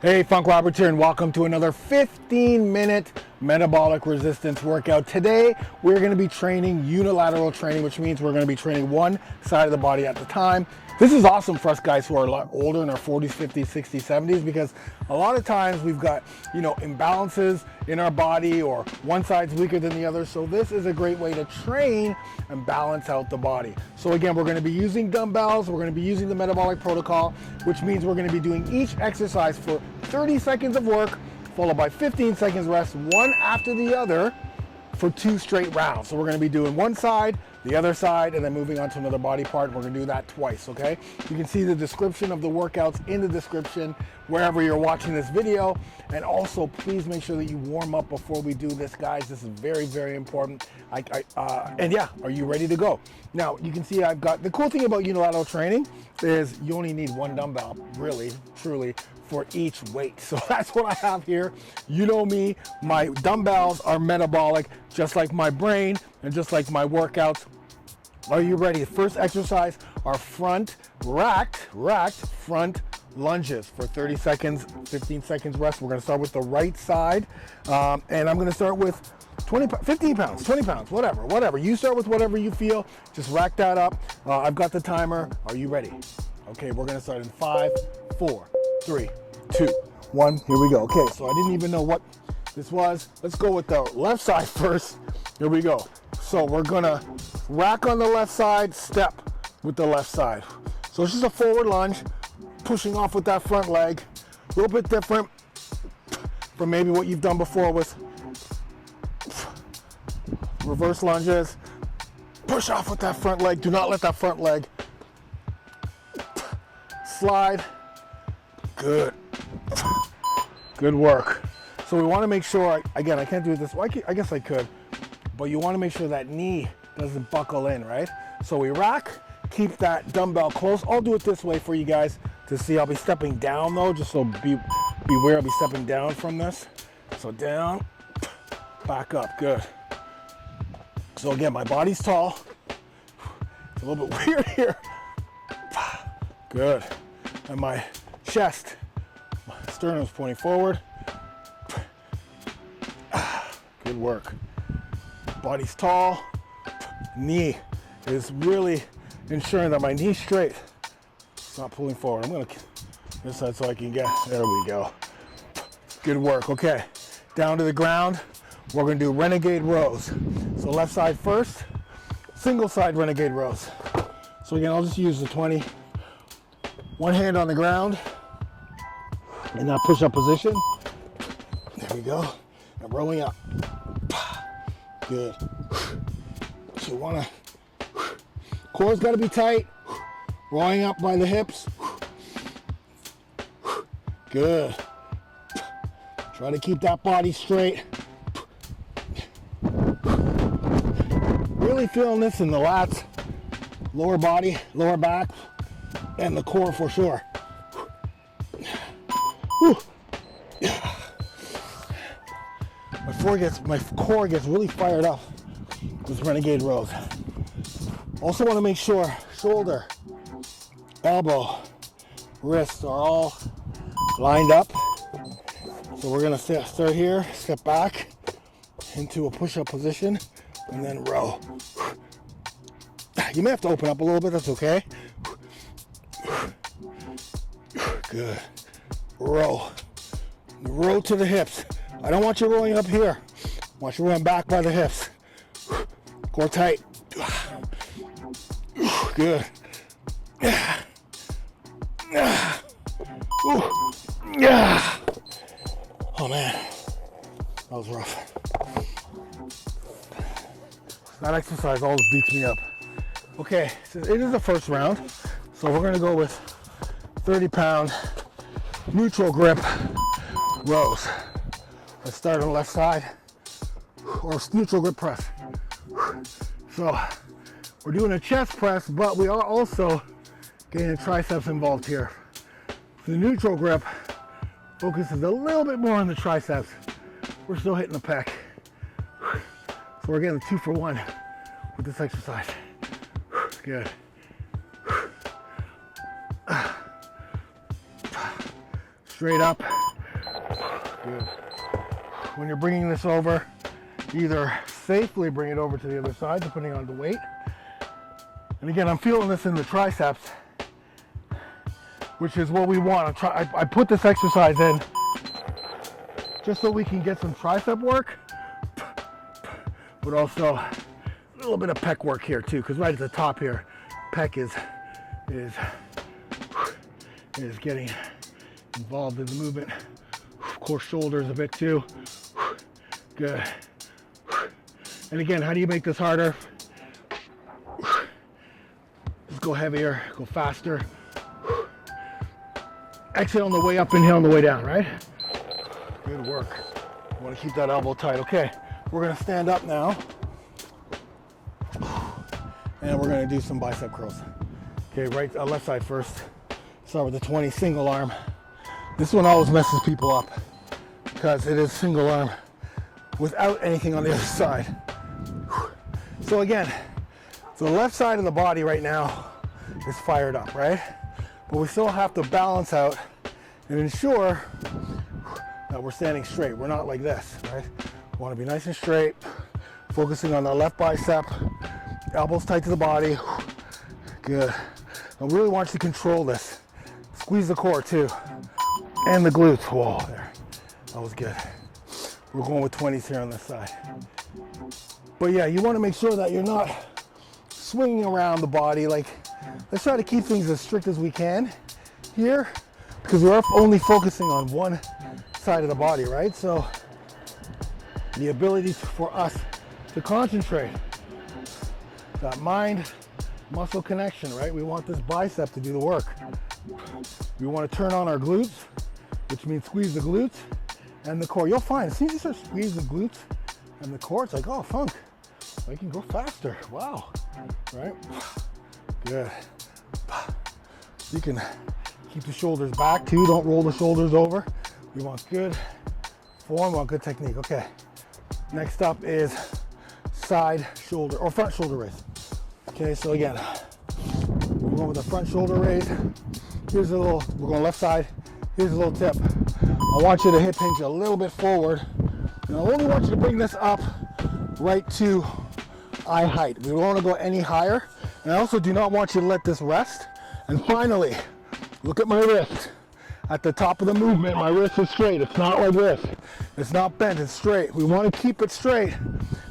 Hey, Funk Roberts here, and welcome to another 15-minute metabolic resistance workout. Today, we're going to be training unilateral training, which means we're going to be training one side of the body at a time. This is awesome for us guys who are a lot older, in our 40s, 50s, 60s, 70s, because a lot of times we've got, imbalances in our body, or one side's weaker than the other. So this is a great way to train and balance out the body. So again, we're going to be using dumbbells. We're going to be using the metabolic protocol, which means we're going to be doing each exercise for 30 seconds of work, followed by 15 seconds rest, one after the other, for 2 straight rounds. So we're going to be doing one side, the other side, and then moving on to another body part. We're going to do that twice, okay? You can see the description of the workouts in the description wherever you're watching this video. And also, please make sure that you warm up before we do this, guys. This is very, very important. And yeah, are you ready to go? Now, you can see I've got, the cool thing about unilateral training is you only need one dumbbell, really, truly, for each weight. So that's what I have here. You know me, my dumbbells are metabolic, just like my brain and just like my workouts. Are you ready? First exercise are front racked front lunges for 30 seconds, 15 seconds rest. We're going to start with the right side, and I'm going to start with 15 pounds, 20 pounds, whatever. You start with whatever you feel. Just rack that up. I've got the timer. Are you ready? Okay, we're going to start in 5, 4, 3, 2, 1. Here we go. Okay, so I didn't even know what this was. Let's go with the left side first. Here we go. So we're gonna rack on the left side, step with the left side. So it's just a forward lunge, pushing off with that front leg. A little bit different from maybe what you've done before with reverse lunges. Push off with that front leg. Do not let that front leg slide. Good. Good work. So we want to make sure, again, I can't do it this way. I guess I could, but you want to make sure that knee doesn't buckle in, right? So we rack, keep that dumbbell close. I'll do it this way for you guys to see. I'll be stepping down though, just so beware. I'll be stepping down from this. So down, back up, good. So again, my body's tall. It's a little bit weird here. Good. And my chest, my sternum's pointing forward. Good work. Body's tall. Knee is really ensuring that my knee's straight. It's not pulling forward. I'm gonna this side so I can get, there we go. Good work. Okay, down to the ground. We're gonna do renegade rows. So left side first, single side renegade rows. So again, I'll just use the 20. One hand on the ground in that push-up position. There we go. I'm rolling up. Good. So you wanna, core's gotta be tight. Rolling up by the hips. Good. Try to keep that body straight. Really feeling this in the lats, lower body, lower back, and the core for sure. Whew. My core gets really fired up with renegade rows. Also want to make sure shoulder, elbow, wrists are all lined up. So we're gonna start here, step back into a push-up position, and then row. You may have to open up a little bit, that's okay. Good. Row. Row to the hips. I don't want you rolling up here. I want you rolling back by the hips. Core tight. Good. Oh man, that was rough. That exercise always beats me up. Okay, so it is the first round, so we're gonna go with 30-pound neutral grip rows. Let's start on the left side, or neutral grip press. So we're doing a chest press, but we are also getting the triceps involved here. The neutral grip focuses a little bit more on the triceps. We're still hitting the pec. So we're getting 2 for 1 with this exercise. Good. Straight up, Good. When you're bringing this over, either safely bring it over to the other side, depending on the weight. And again, I'm feeling this in the triceps, which is what we want. I put this exercise in just so we can get some tricep work, but also a little bit of pec work here too, because right at the top here, pec is getting involved in the movement. Of course, shoulders a bit too. Good. And again, how do you make this harder? Just go heavier, go faster. Exhale on the way up, inhale on the way down, right? Good work. You want to keep that elbow tight. Okay, we're going to stand up now. And we're going to do some bicep curls. Okay, left side first. Start with the 20 single arm. This one always messes people up because it is single arm without anything on the other side. So again, the left side of the body right now is fired up, right? But we still have to balance out and ensure that we're standing straight. We're not like this, right? We want to be nice and straight, focusing on the left bicep, elbows tight to the body. Good. I really want you to control this. Squeeze the core too, and the glutes. Whoa, there. That was good. We're going with 20s here on this side. But yeah, you want to make sure that you're not swinging around the body. Like, let's try to keep things as strict as we can here, because we're only focusing on one side of the body, right? So the ability for us to concentrate, that mind muscle connection, right? We want this bicep to do the work. We want to turn on our glutes, which means squeeze the glutes and the core. You'll find as soon as you start squeezing the glutes and the core, it's like, oh, funk, I can go faster. Wow, right? Good. You can keep the shoulders back too. Don't roll the shoulders over. We want good form, we want good technique. Okay, next up is side shoulder or front shoulder raise. Okay, so again, we're going with the front shoulder raise. Here's a little, we're going left side. Here's a little tip. I want you to hip hinge a little bit forward. And I only want you to bring this up right to eye height. We don't want to go any higher. And I also do not want you to let this rest. And finally, look at my wrist. At the top of the movement, my wrist is straight. It's not like this. It's not bent, it's straight. We want to keep it straight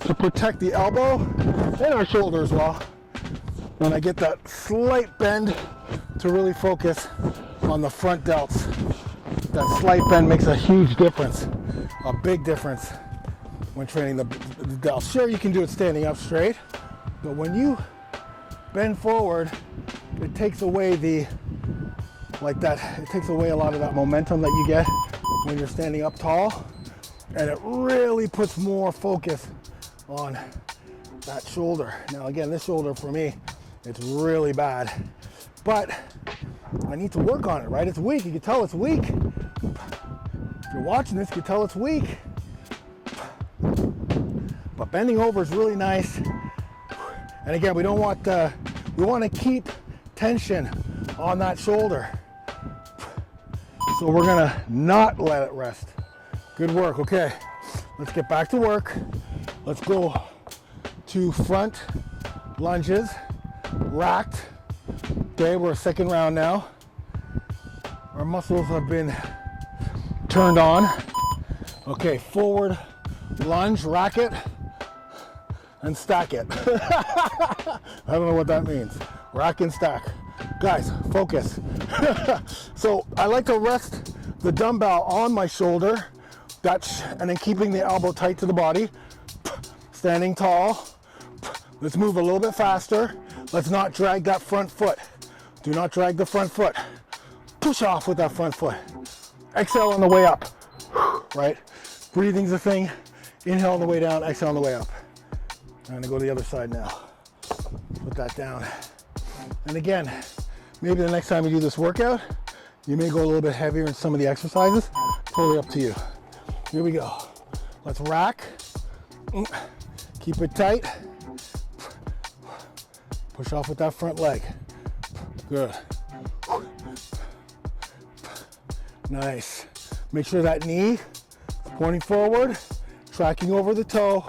to protect the elbow and our shoulder as well. When I get that slight bend to really focus on the front delts. That slight bend makes a huge difference, a big difference when training the delts. Sure, you can do it standing up straight, but when you bend forward, it takes away it takes away a lot of that momentum that you get when you're standing up tall, and it really puts more focus on that shoulder. Now again, this shoulder for me, it's really bad, but I need to work on it, right? It's weak. You can tell it's weak. If you're watching this, you can tell it's weak. But bending over is really nice. And again, we want to keep tension on that shoulder. So we're gonna not let it rest. Good work. Okay, let's get back to work. Let's go to front lunges, racked. Okay, we're second round now. Our muscles have been turned on. Okay, forward lunge, rack it, and stack it. I don't know what that means. Rack and stack. Guys, focus. So I like to rest the dumbbell on my shoulder, and then keeping the elbow tight to the body. Standing tall. Let's move a little bit faster. Let's not drag that front foot. Do not drag the front foot. Push off with that front foot. Exhale on the way up, right? Breathing's a thing. Inhale on the way down, exhale on the way up. I'm gonna go to the other side now. Put that down. And again, maybe the next time you do this workout, you may go a little bit heavier in some of the exercises. Totally up to you. Here we go. Let's rack. Keep it tight. Push off with that front leg. Good. Nice. Make sure that knee Pointing forward, tracking over the toe.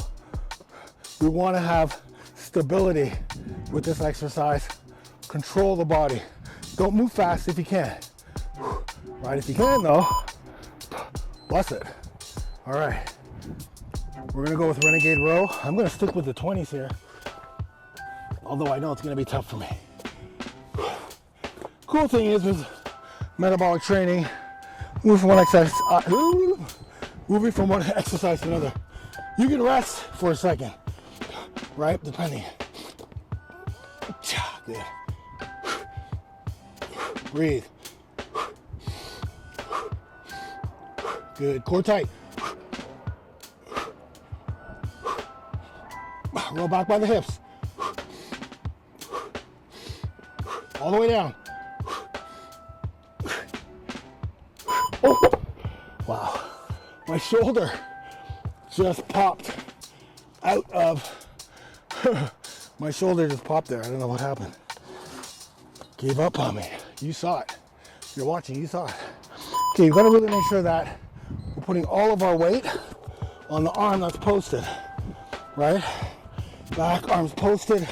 We want to have stability with this exercise. Control the body. Don't move fast if you can. Right, if you can though, bless it. All right, we're gonna go with renegade row. I'm gonna stick with the 20s here, although I know it's gonna be tough for me. Cool thing is with metabolic training, moving from one exercise to another, you can rest for a second, right? Depending. Good. Breathe. Good. Core tight. Roll back by the hips. All the way down. Oh. Wow. My shoulder just popped out of my shoulder just popped there. I don't know what happened. Gave up on me. You saw it. If you're watching, you saw it. Okay, you've got to really make sure that we're putting all of our weight on the arm that's posted, right? Back, arms posted,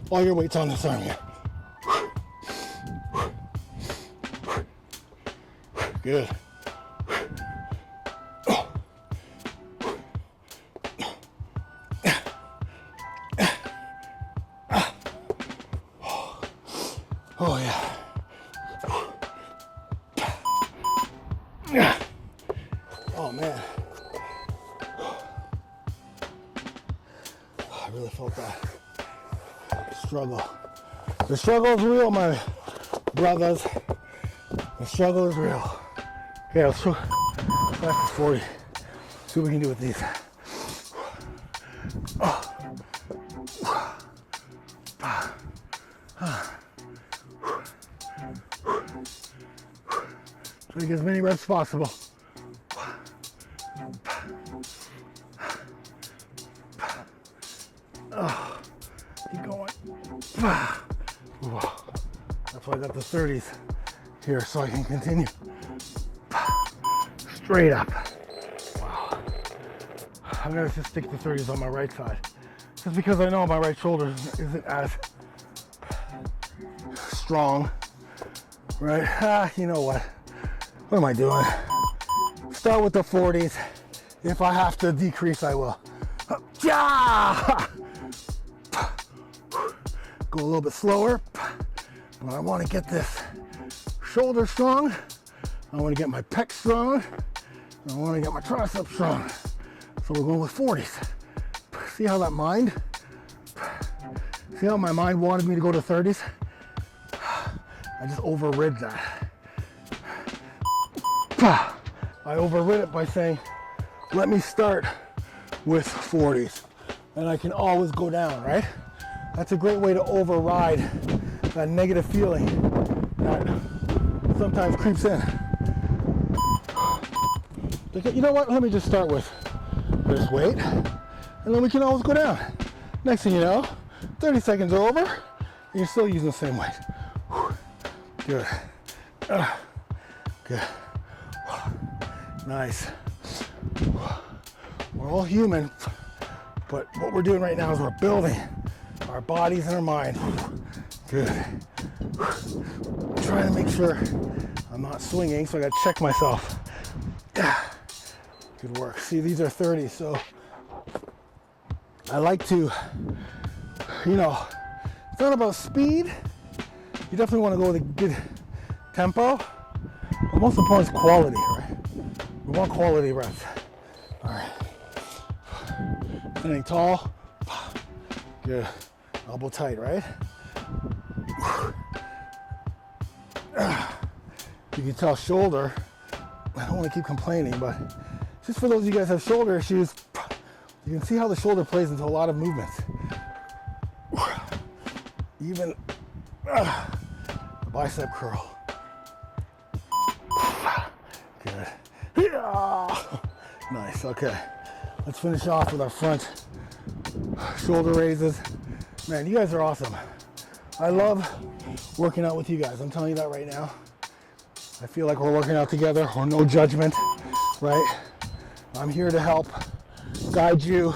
all your weight's on this arm here. Good. Oh yeah. Oh man. I really felt that struggle. The struggle is real, my brothers. The struggle is real. Okay, let's try for 40. See what we can do with these. Try to get as many reps as possible. Keep going. That's why I got the 30s here so I can continue. Straight up. Wow. I'm gonna just stick the 30s on my right side. Just because I know my right shoulder isn't as strong. Right? You know what? What am I doing? Start with the 40s. If I have to decrease, I will. Go a little bit slower. But I want to get this shoulder strong. I want to get my pec strong. I want to get my tricep strong. So we're going with 40s. See how that mind? See how my mind wanted me to go to 30s? I just overrid that. I overrid it by saying, let me start with 40s. And I can always go down, right? That's a great way to override that negative feeling that sometimes creeps in. You know what? Let me just start with this weight, and then we can always go down. Next thing you know, 30 seconds are over, and you're still using the same weight. Good. Good. Nice. We're all human, but what we're doing right now is we're building our bodies and our mind. Good. Trying to make sure I'm not swinging, so I gotta check myself. Good work. See, these are 30, so I like to, it's not about speed. You definitely want to go with a good tempo, but most important is quality, right? We want quality reps. All right. Standing tall. Good. Elbow tight, right? You can tell shoulder. I don't want to keep complaining, but just for those of you guys who have shoulder issues, you can see how the shoulder plays into a lot of movements. Even the bicep curl. Good. Nice, okay. Let's finish off with our front shoulder raises. Man, you guys are awesome. I love working out with you guys. I'm telling you that right now. I feel like we're working out together, or no judgment, right? I'm here to help guide you,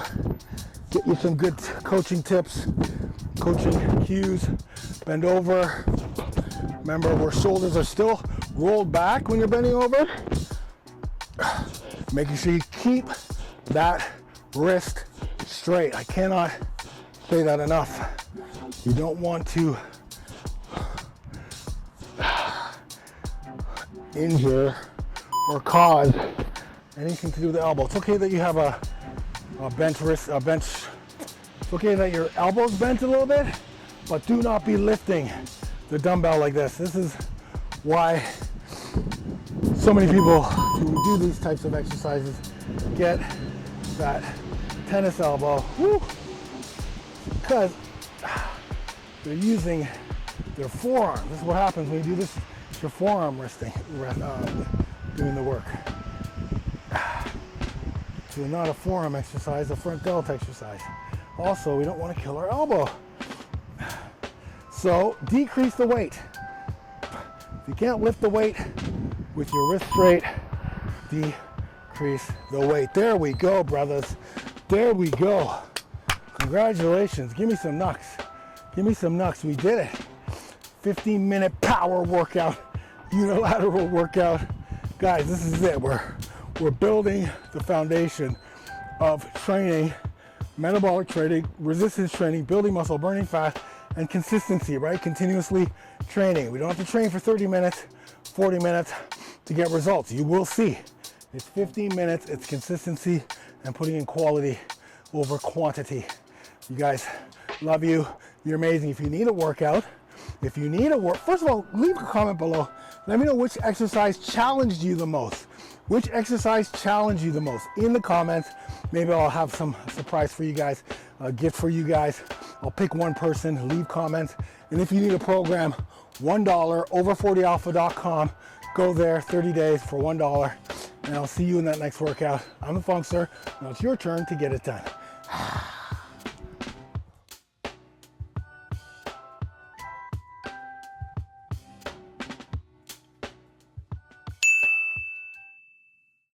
get you some good coaching tips, coaching cues. Bend over. Remember, where shoulders are still rolled back when you're bending over. Making sure you keep that wrist straight. I cannot say that enough. You don't want to injure or cause anything to do with the elbow. It's okay that you have a bent wrist, it's okay that your elbow's bent a little bit, but do not be lifting the dumbbell like this. This is why so many people who do these types of exercises get that tennis elbow, because they're using their forearm. This is what happens when you do this, your forearm resting, doing the work. So not a forearm exercise, a front delt exercise. Also, we don't want to kill our elbow. So decrease the weight. If you can't lift the weight with your wrist straight, decrease the weight. There we go, brothers. There we go. Congratulations. Give me some knucks. Give me some knucks. We did it. 15-minute power workout, unilateral workout. Guys, this is it. We're building the foundation of training, metabolic training, resistance training, building muscle, burning fat, and consistency, right? Continuously training. We don't have to train for 30 minutes, 40 minutes to get results. You will see. It's 15 minutes, it's consistency, and putting in quality over quantity. You guys, love you. You're amazing. If you need a workout, first of all, leave a comment below. Let me know which exercise challenged you the most. Which exercise challenged you the most? In the comments, maybe I'll have some surprise for you guys, a gift for you guys. I'll pick one person, leave comments. And if you need a program, $1, over40alpha.com. Go there, 30 days for $1. And I'll see you in that next workout. I'm the Funkster. Now it's your turn to get it done.